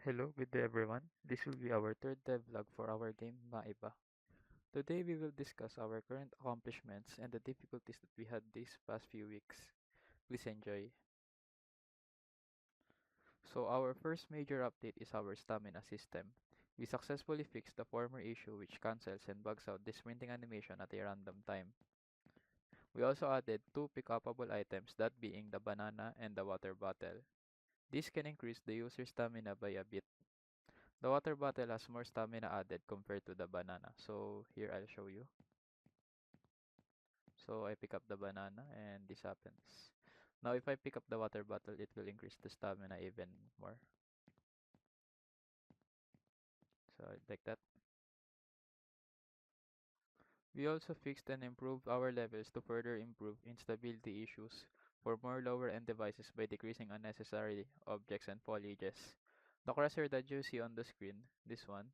Hello, good day everyone. This will be our third devlog for our game Maiba. Today we will discuss our current accomplishments and the difficulties that we had these past few weeks. Please enjoy. So our first major update is our stamina system. We successfully fixed the former issue which cancels and bugs out the sprinting animation at a random time. We also added two pick-upable items, that being the banana and the water bottle. This can increase the user's stamina by a bit. The water bottle has more stamina added compared to the banana. So here I'll show you. So I pick up the banana and this happens. Now if I pick up the water bottle, it will increase the stamina even more. So like that. We also fixed and improved our levels to further improve instability issues for more lower end devices by decreasing unnecessary objects and foliages. The cursor that you see on the screen, this one,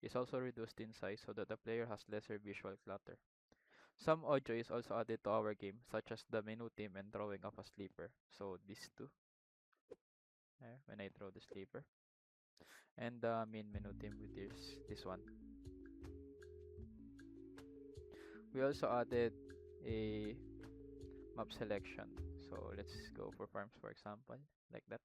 is also reduced in size so that the player has lesser visual clutter. Some audio is also added to our game, such as the menu theme and throwing of a sleeper. So these two, when I throw the sleeper. And the main menu theme with this one. We also added a map selection. So let's go for farms for example, like that.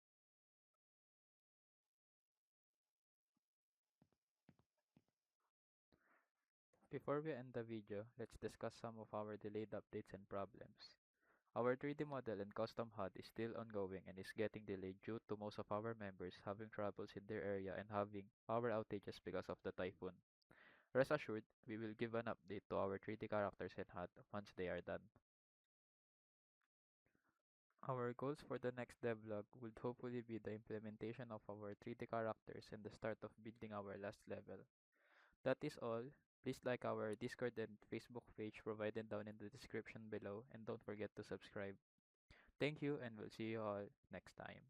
Before we end the video, let's discuss some of our delayed updates and problems. Our 3D model and custom HUD is still ongoing and is getting delayed due to most of our members having troubles in their area and having power outages because of the typhoon. Rest assured, we will give an update to our 3D characters and HUD once they are done. Our goals for the next devlog would hopefully be the implementation of our 3D characters and the start of building our last level. That is all. Please like our Discord and Facebook page provided down in the description below and don't forget to subscribe. Thank you and we'll see you all next time.